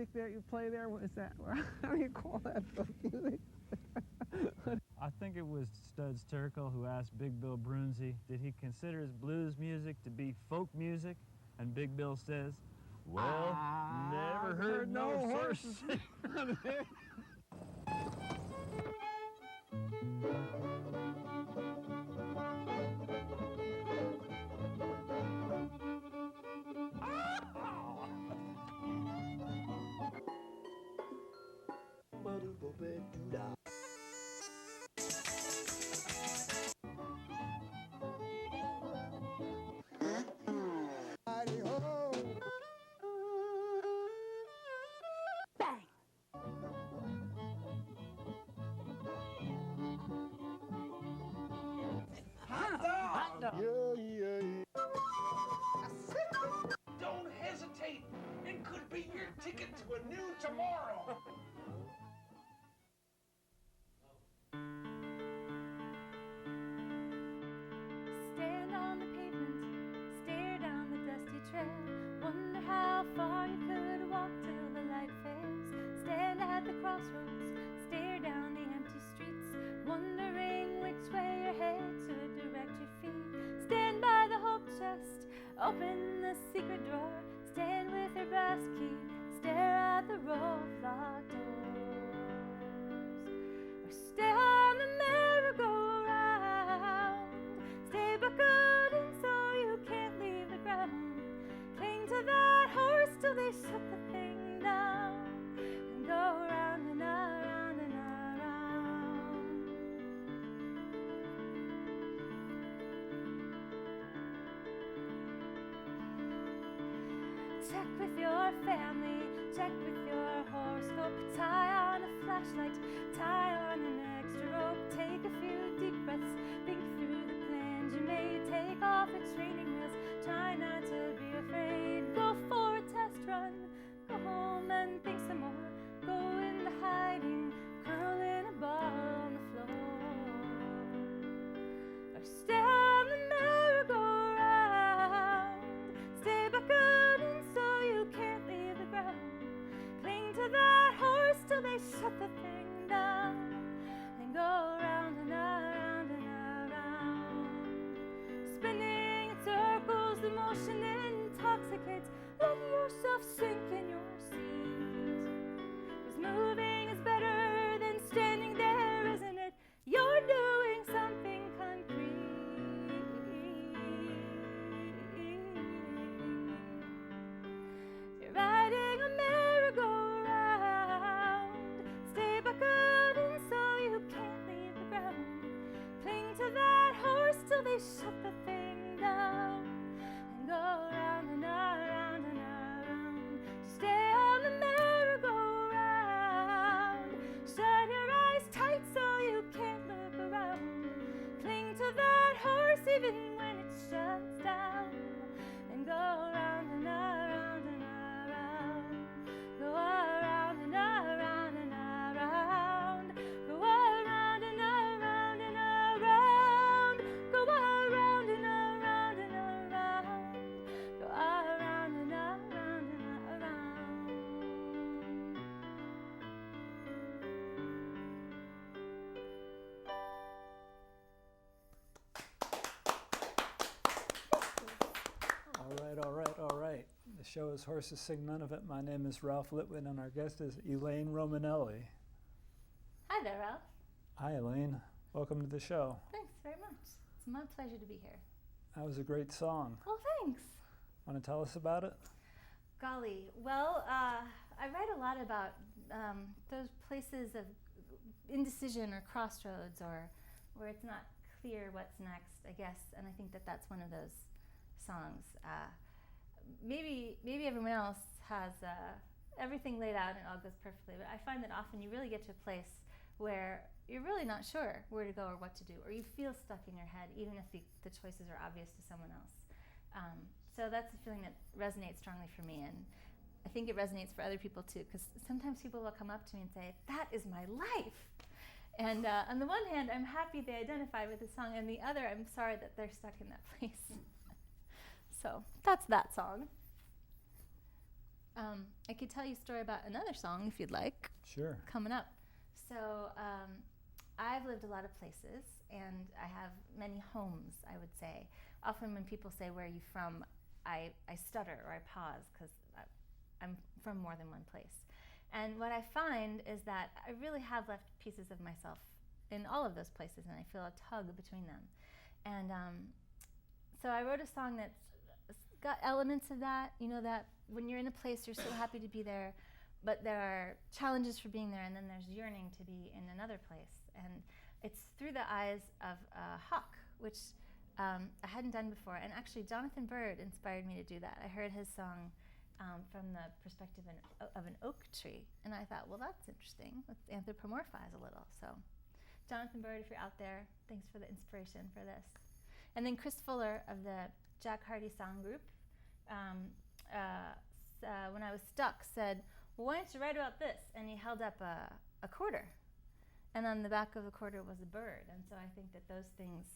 music that you play there? What is that? How do you call that folk music? I think it was Studs Terkel who asked Big Bill Brunzi, did he consider his blues music to be folk music? And Big Bill says, well, never heard no horse. Don't hesitate. It could be your ticket to a new tomorrow. Stand on the pavement, stare down the dusty trail. Wonder how far you could walk till the light fails. Stand at the crossroads, stare down the empty streets, wondering which way your head should direct your feet. Stand by the hope chest, open the secret drawer, stand with your brass key, stare at the row of locked doors. Or stay on the merry-go-round, stay buckled in so you can't leave the ground. Cling to that horse till they shut the thing down, and go round and around and around. Check with your family, check with your horoscope, tie on a flashlight, tie on an extra rope, take a few deep breaths, think through the plans you made, take off the training wheels, try not to be afraid, go for a test run, go home and think some more, go into hiding, curl in a ball on the floor, or stay on the merry-go-round, stay buckled in so you can't leave the ground, cling to that horse till they shut the thing down, and go round and around and around, spinning in circles, the motion intoxicates, let yourself sink in your seat, 'cause moving is better than standing there, isn't it? You're doing something concrete. You're riding a merry-go-round, stay buckled in so you can't leave the ground, cling to that horse till they shut the thing down, and go round and around and around. Stay on the merry-go-round, shut your eyes tight so you can't look around, cling to that horse even when it shuts down, and go round and around and around, go around and around and around, go around and around and around, go around and around and around, go around and around and around. All right. The show is Horses Sing None of It. My name is Ralph Litwin, and our guest is Elaine Romanelli. Hi there, Ralph. Hi, Elaine. Welcome to the show. Thanks very much. It's my pleasure to be here. That was a great song. Well, thanks. Want to tell us about it? Golly, well, I write a lot about those places of indecision or crossroads, or where it's not clear what's next, I guess, and I think that that's one of those songs. Maybe everyone else has everything laid out and it all goes perfectly, but I find that often you really get to a place where you're really not sure where to go or what to do, or you feel stuck in your head, even if the choices are obvious to someone else. So that's a feeling that resonates strongly for me, and I think it resonates for other people too, because sometimes people will come up to me and say, that is my life. And on the one hand, I'm happy they identify with the song, and the other, I'm sorry that they're stuck in that place. So that's that song. I could tell you a story about another song if you'd like. Sure. Coming up. So I've lived a lot of places, and I have many homes, I would say. Often when people say, where are you from, I stutter or I pause because I'm from more than one place. And what I find is that I really have left pieces of myself in all of those places, and I feel a tug between them. And so I wrote a song that's got elements of that, you know, that when you're in a place, you're so happy to be there, but there are challenges for being there, and then there's yearning to be in another place. And it's through the eyes of a hawk, which I hadn't done before. And actually, Jonathan Bird inspired me to do that. I heard his song from the perspective of an oak tree, and I thought, well, that's interesting. Let's anthropomorphize a little. So, Jonathan Bird, if you're out there, thanks for the inspiration for this. And then Chris Fuller of the Jack Hardy Song Group, when I was stuck, said, well, why don't you write about this? And he held up a quarter. And on the back of the quarter was a bird. And so I think that those things,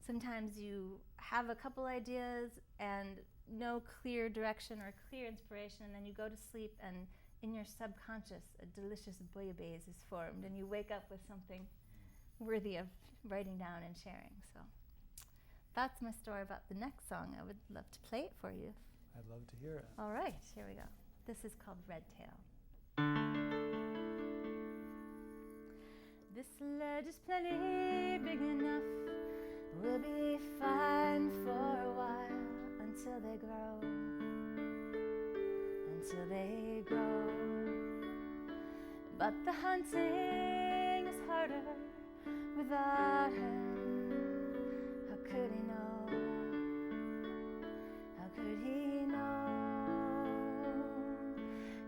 sometimes you have a couple ideas and no clear direction or clear inspiration, and then you go to sleep, and in your subconscious, a delicious bouillabaisse is formed, and you wake up with something worthy of writing down and sharing. So that's my story about the next song. I would love to play it for you. I'd love to hear it. All right, here we go. This is called Red Tail. This ledge is plenty big enough. We'll be fine for a while until they grow. Until they grow. But the hunting is harder without him. How could he know? How could he know?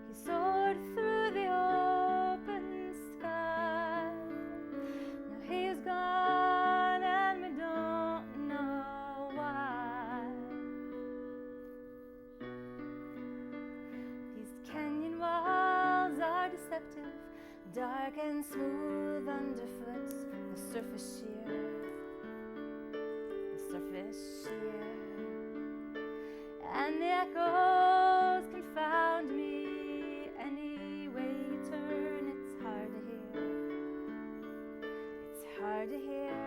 He soared through the open sky. Now he's gone and we don't know why. These canyon walls are deceptive, dark and smooth underfoot, the surface sheer. And the echoes confound me. Any way you turn, it's hard to hear. It's hard to hear.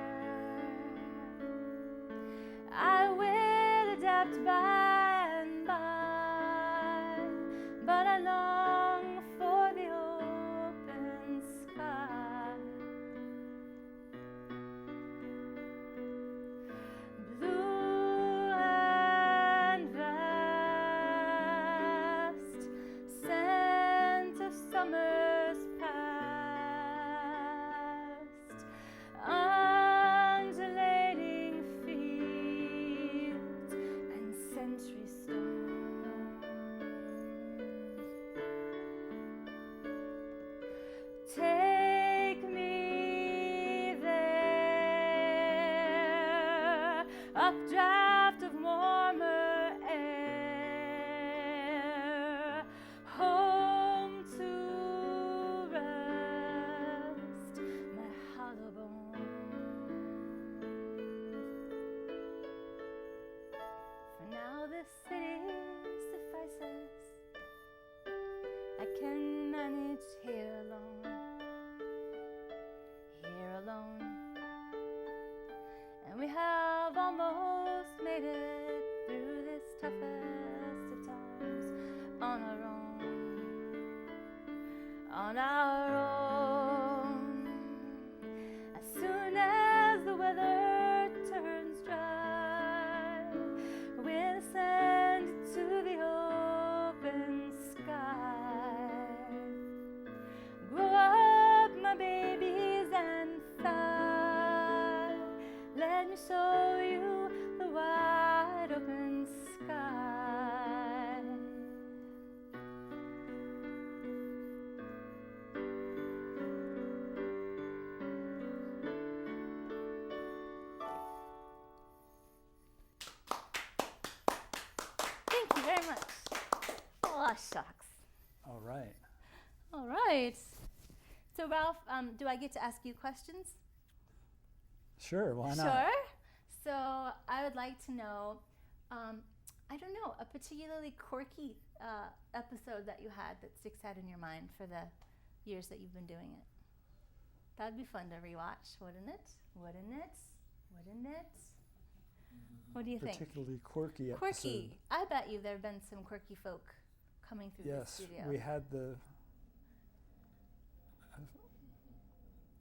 I will adapt by and by, but I long for the open sky. Blue and vast, scent of summer's past, undulating fields and century stones. Take me there, updraft of warmer air, home to rest my hollow bones. For now this city suffices. I can manage here alone. Here alone. And we have almost made it through this toughest of times on our own. On our own. As soon as the weather turns dry, we'll ascend to the open sky. Grow up, my babies, and fly. Let me show you the wide open sky. Thank you very much. Oh, shucks. All right. All right. So, Ralph, do I get to ask you questions? Sure, why not? Sure. So, I would like to know, I don't know, a particularly quirky episode that you had that sticks out in your mind for the years that you've been doing it? That'd be fun to rewatch, wouldn't it? Wouldn't it? Wouldn't it? What do you think? Particularly quirky episode. Quirky. I bet you there have been some quirky folk coming through the Yes, studio. we had the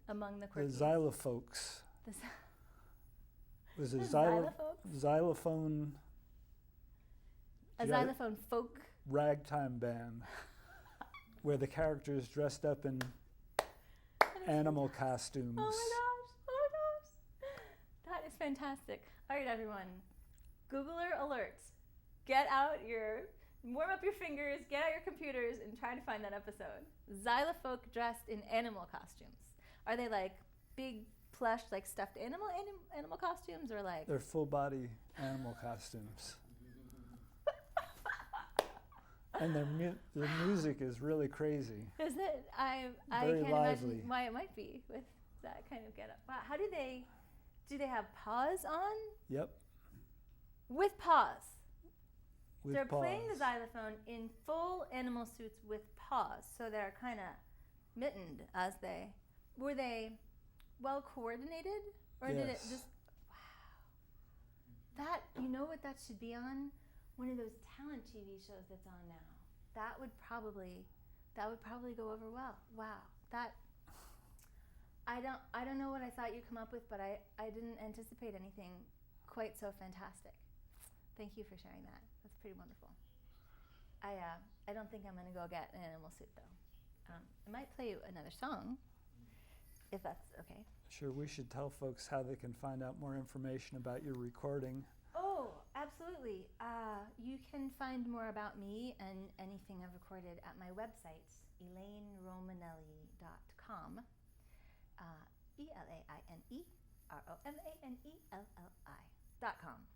Among the quirky. xylofolks. Was The a xylofolks? xylophone A Yeah. xylophone folk. ragtime band where the characters dressed up in animal costumes. Oh my gosh! Oh my gosh! That is fantastic. All right, everyone. Googler alerts. Warm up your fingers, get out your computers, and try to find that episode. Xylofolk dressed in animal costumes. Are they like big plush, like stuffed animal costumes, or like? They're full body animal costumes. And their music is really crazy. Is it? I Very can't lively. imagine why it might be with that kind of getup. Wow. How do they have paws on? Yep. With paws. With They're paws. playing the xylophone in full animal suits with paws, so they're kind of mittened as they. Were they well coordinated, or did it Yes. just? Wow. That, you know what that should be on? One of those talent TV shows that's on now. That would probably go over well. Wow. That. I don't know what I thought you'd come up with, but I didn't anticipate anything quite so fantastic. Thank you for sharing that. That's pretty wonderful. I don't think I'm going to go get an animal suit, though. I might play you another song, if that's okay. Sure, we should tell folks how they can find out more information about your recording. Oh, absolutely. You can find more about me and anything I've recorded at my website, ElaineRomanelli.com. ElaineRomanelli.com.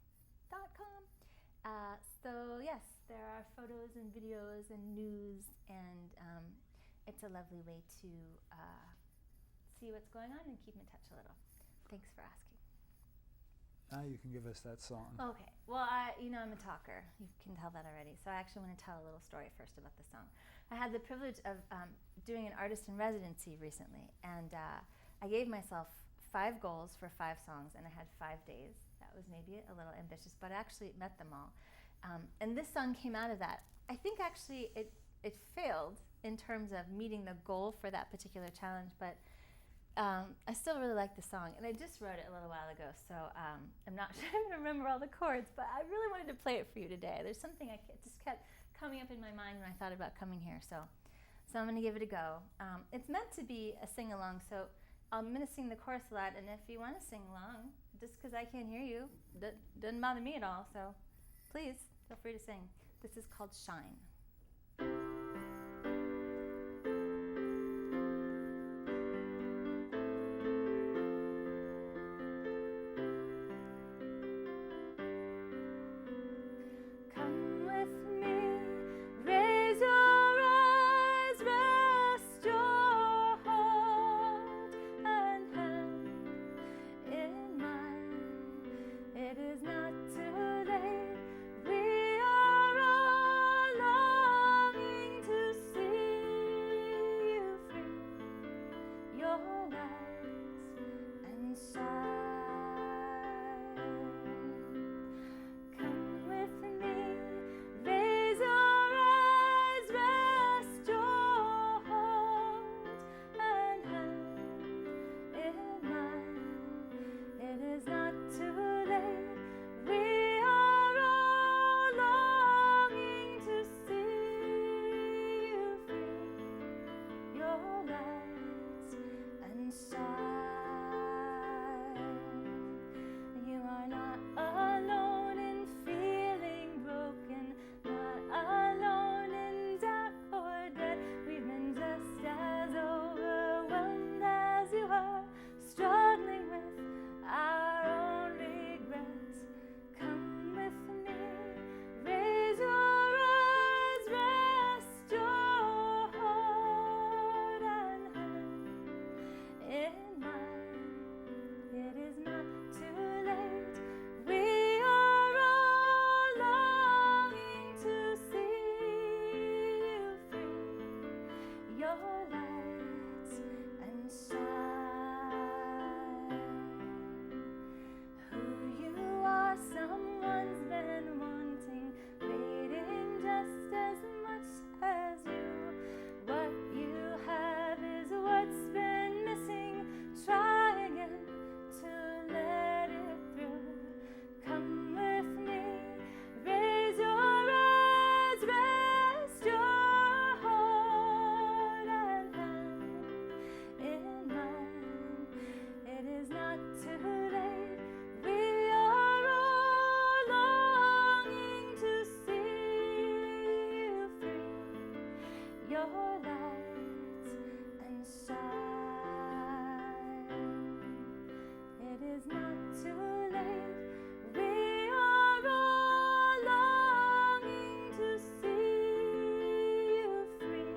So yes, there are photos and videos and news, and it's a lovely way to see what's going on and keep in touch a little. Thanks for asking. Now you can give us that song. Okay. Well, I'm a talker. You can tell that already. So I actually want to tell a little story first about the song. I had the privilege of doing an artist in residency recently, and I gave myself 5 goals for 5 songs, and I had 5 days. That was maybe a little ambitious, but I actually met them all. And this song came out of that. I think actually it failed in terms of meeting the goal for that particular challenge, but I still really like the song, and I just wrote it a little while ago, so I'm not sure I remember all the chords, but I really wanted to play it for you today. There's something just kept coming up in my mind when I thought about coming here, so I'm going to give it a go. It's meant to be a sing-along, so I'm going to sing the chorus a lot, and if you want to sing along, just because I can't hear you, doesn't bother me at all, so please feel free to sing. This is called Shine. It is not too late. We are all your light and shine. Who you are, someone's been wanting, waiting just as much as you. What you have is what's been missing. Try again to let it through. Come with me, raise your eyes, rest your heart and hand in mine. It is not too late. We are all longing to see you free. Your light and shine. It is not too late. We are all longing to see you free.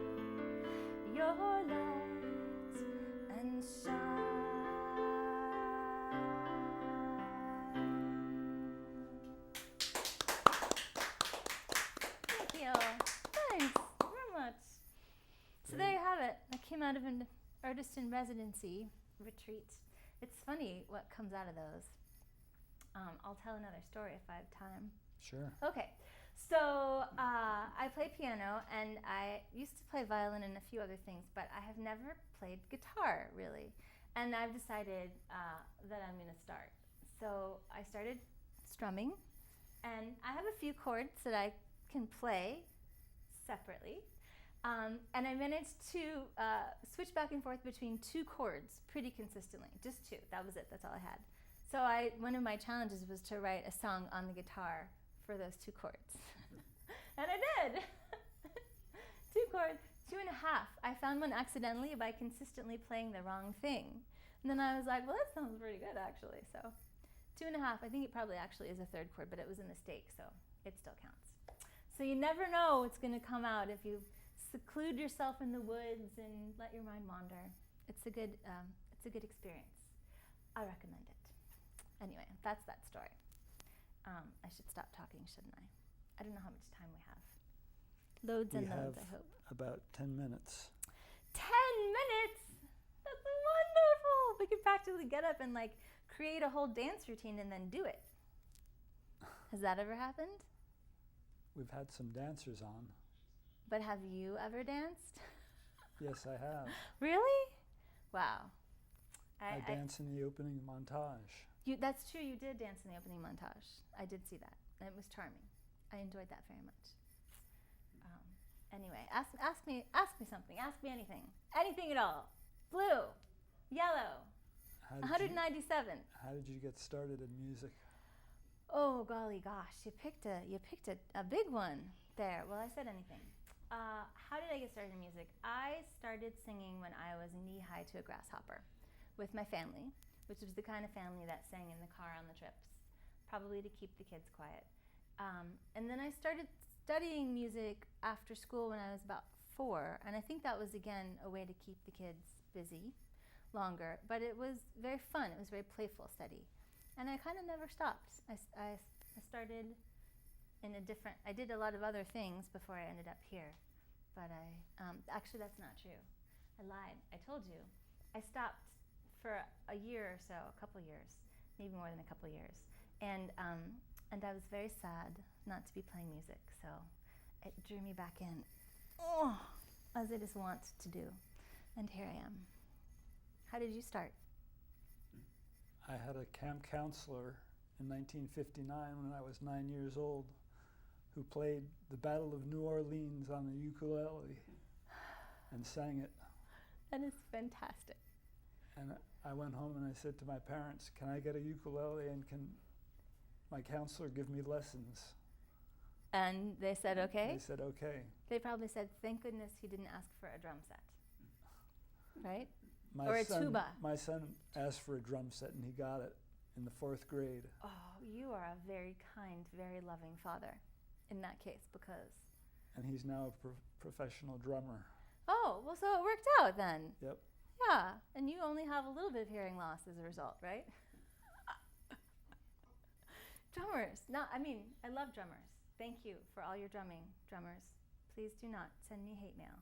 Your light and shine. Thank you. Thanks very much. So there you have it. I came out of an artist in residency retreat. It's funny what comes out of those. I'll tell another story if I have time. Sure. Okay, so I play piano, and I used to play violin and a few other things, but I have never played guitar, really. And I've decided that I'm going to start. So I started strumming, and I have a few chords that I can play separately. And I managed to switch back and forth between two chords pretty consistently, just two. That was it, that's all I had. So one of my challenges was to write a song on the guitar for those two chords. And I did. 2 chords, 2.5. I found one accidentally by consistently playing the wrong thing. And then I was like, well, that sounds pretty good, actually. So 2.5, I think it probably actually is a 3rd chord, but it was a mistake, so it still counts. So you never know what's going to come out if you seclude yourself in the woods and let your mind wander. It's a good experience. I recommend it. Anyway, that's that story. I should stop talking, shouldn't I? I don't know how much time we have. Loads and loads, I hope. About 10 minutes. 10 minutes? That's wonderful! We could practically get up and create a whole dance routine and then do it. Has that ever happened? We've had some dancers on. But have you ever danced? Yes, I have. Really? Wow. I dance in the opening montage. That's true, you did dance in the opening montage. I did see that, and it was charming. I enjoyed that very much. Anyway, ask me something. Ask me anything. Anything at all. Blue, yellow, 197. How did you get started in music? Oh, golly gosh, you picked a big one there. Well, I said anything. How did I get started in music? I started singing when I was knee-high to a grasshopper with my family, which was the kind of family that sang in the car on the trips, probably to keep the kids quiet. And then I started studying music after school when I was about 4, and I think that was, again, a way to keep the kids busy longer. But it was very fun. It was very playful study. And I kind of never stopped. I started in I did a lot of other things before I ended up here. But actually that's not true. I lied. I told you. I stopped for a year or so, a couple years, maybe more than a couple years. And I was very sad not to be playing music, so it drew me back in, as it is wont to do. And here I am. How did you start? I had a camp counselor in 1959 when I was 9 years old who played the Battle of New Orleans on the ukulele and sang it. That is fantastic. And I went home and I said to my parents, can I get a ukulele and can my counselor give me lessons? And they said okay? They said okay. They probably said, thank goodness he didn't ask for a drum set. Right? Or a tuba. My son asked for a drum set and he got it in the 4th grade. Oh, you are a very kind, very loving father in that case, because... And he's now a professional drummer. Oh, well, so it worked out then. Yep. Yeah, and you only have a little bit of hearing loss as a result, right? Drummers. No, I love drummers. Thank you for all your drumming, drummers. Please do not send me hate mail.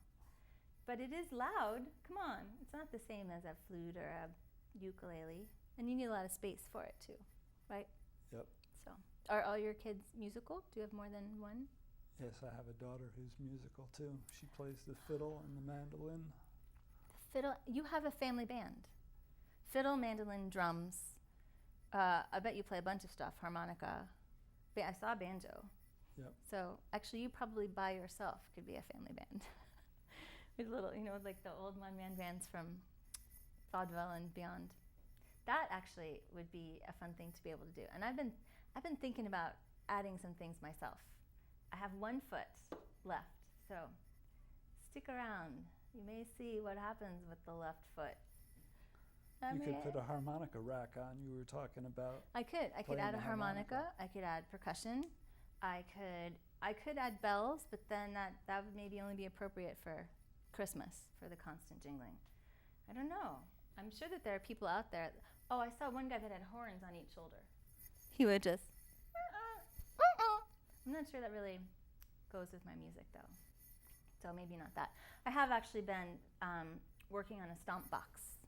but it is loud. Come on, it's not the same as a flute or a ukulele, and you need a lot of space for it too, right? Yep. So, are all your kids musical? Do you have more than one? Yes, I have a daughter who's musical too. She plays the fiddle and the mandolin. Fiddle. You have a family band. Fiddle, mandolin, drums. I bet you play a bunch of stuff. Harmonica. I saw banjo. Yep. So actually, you probably by yourself could be a family band. With little, like the old one-man bands from vaudeville and beyond. That actually would be a fun thing to be able to do. And I've been thinking about adding some things myself. I have one foot left, so stick around. You may see what happens with the left foot. You could put a harmonica rack on. You were talking about. I could playing add the a harmonica. I could add percussion. I could add bells, but then that would maybe only be appropriate for Christmas, for the constant jingling. I don't know. I'm sure that there are people out there. Oh, I saw one guy that had horns on each shoulder. He would just. I'm not sure that really goes with my music, though. So maybe not that. I have actually been working on a stomp box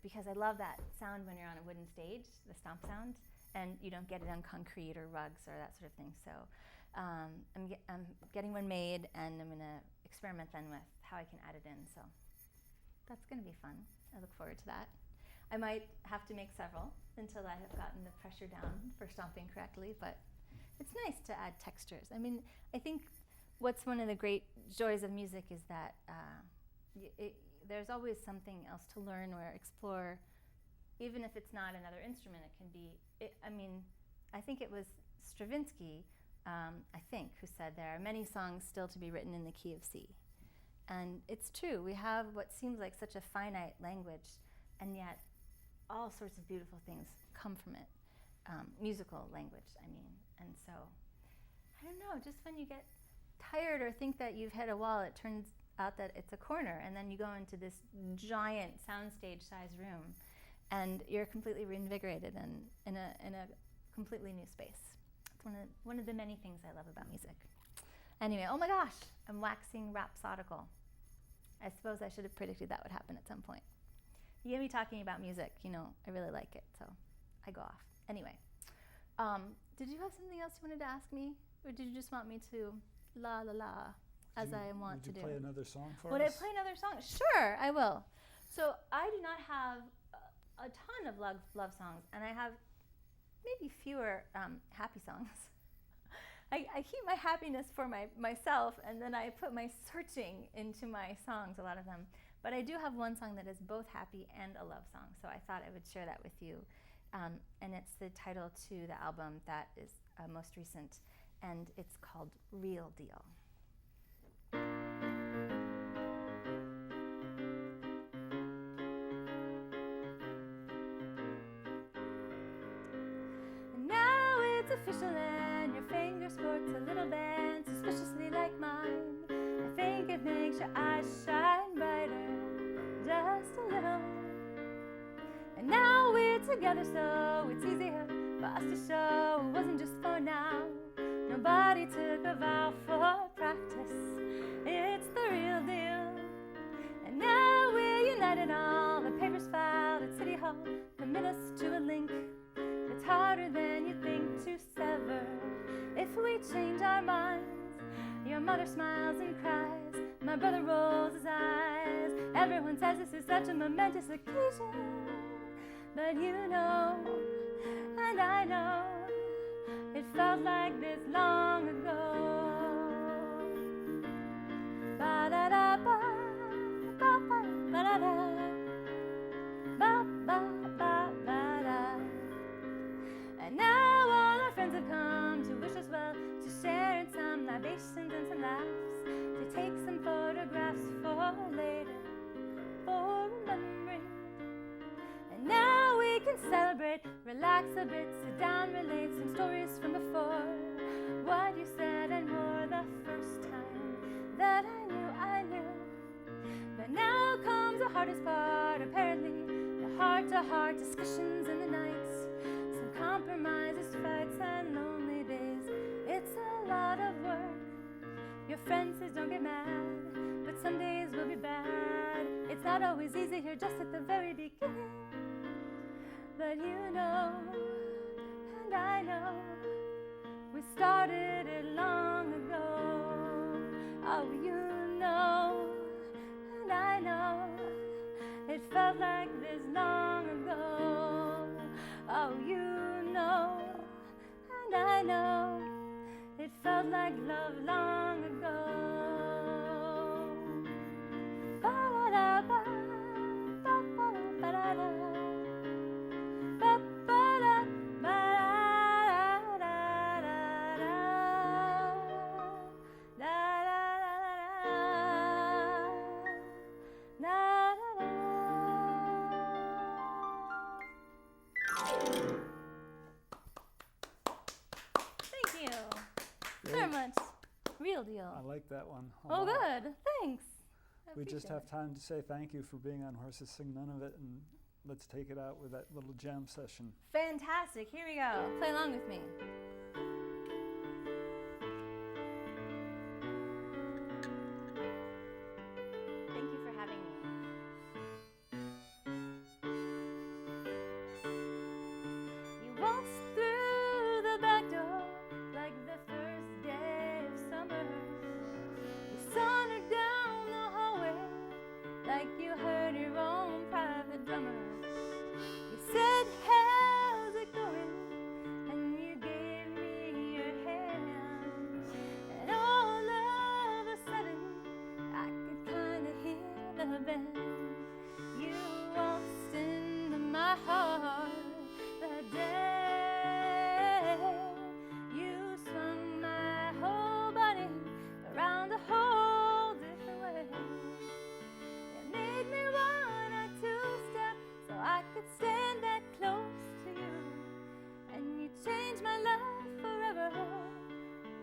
because I love that sound when you're on a wooden stage, the stomp sound, and you don't get it on concrete or rugs or that sort of thing. So I'm getting one made, and I'm going to experiment then with how I can add it in. So that's going to be fun. I look forward to that. I might have to make several until I have gotten the pressure down for stomping correctly, but it's nice to add textures. I mean, I think what's one of the great joys of music is that there's always something else to learn or explore, even if it's not another instrument. It can be, I think it was Stravinsky, who said there are many songs still to be written in the key of C. And it's true. We have what seems like such a finite language, and yet all sorts of beautiful things come from it. Musical language, I mean. And so, I don't know, just when you get tired or think that you've hit a wall, it turns out that it's a corner, and then you go into this giant soundstage-sized room, and you're completely reinvigorated and in a completely new space. It's one of the many things I love about music. Anyway, oh my gosh, I'm waxing rhapsodical. I suppose I should have predicted that would happen at some point. You get me talking about music, I really like it, so I go off. Anyway, did you have something else you wanted to ask me? Or did you just want me to la la la as I want to do? Would you play another song for us? Would I play another song? Sure, I will. So I do not have a ton of love songs, and I have maybe fewer happy songs. I keep my happiness for myself, and then I put my searching into my songs, a lot of them. But I do have one song that is both happy and a love song, so I thought I would share that with you. And it's the title to the album that is most recent, and it's called Real Deal. And now it's official, and your finger sports a little band suspiciously like mine. I think it makes your eyes shine brighter, just a little. And now we're together, so it's easier for us to show it wasn't just for now. Nobody took a vow for practice. It's the real deal. And now we're united, all the papers filed at City Hall commit us to a link. It's harder than you think to sever if we change our minds. Your mother smiles and cries, my brother rolls his eyes. Everyone says this is such a momentous occasion. But you know, and I know, it felt like this long ago. Ba-da-da-ba, ba-ba-ba-da-da, ba-ba-ba-ba-da. And now all our friends have come to wish us well, to share in some libations and some laughs, to take some photographs for later, for remembering. And now we can celebrate, relax a bit, sit down, relate some stories from before. What you said and more the first time that I knew. But now comes the hardest part, apparently, the heart-to-heart discussions in the nights, some compromises, fights, and lonely days. It's a lot of work, Your friend says don't get mad, but some days will be bad. It's not always easy here just at the very beginning. But you know, and I know, we started it long ago. Oh, you know, and I know, it felt like this long ago. Oh, you know, and I know, it felt like love long ago. Ba-da-da-ba, ba-ba-da-ba-da-da. Thank you very much. Real deal. I like that one. a Oh, lot. good. Thanks. I We just appreciate have it. time to say thank you for being on Horses Sing None of It, and let's take it out with that little jam session. Fantastic. Here we go. Play along with me. Thank you for having me. You waltzed through the back door like the first day of summer. You sauntered down the hallway like you heard your own private drummer. You said, how's it going? And you gave me your hand. And all of a sudden, I could kind of hear the band. You waltzed into my heart that day. You swung my whole body around a whole different way. It made me wanna two-step so I could stand that close to you. And you changed my life forever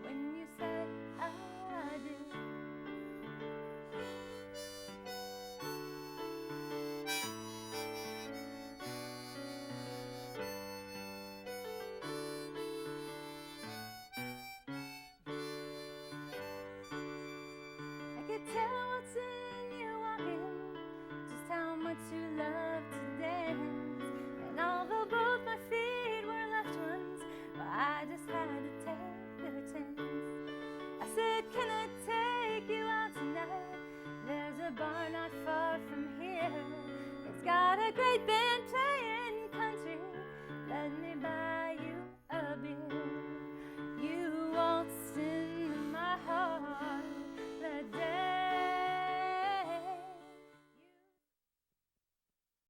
when you said I do. I could tell what's in you walking, just how much you love to dance. And although both my feet were left ones, well, I just had to take the chance. I said, can I take you out tonight? There's a bar not far from here. It's got a great band playing country. Let me buy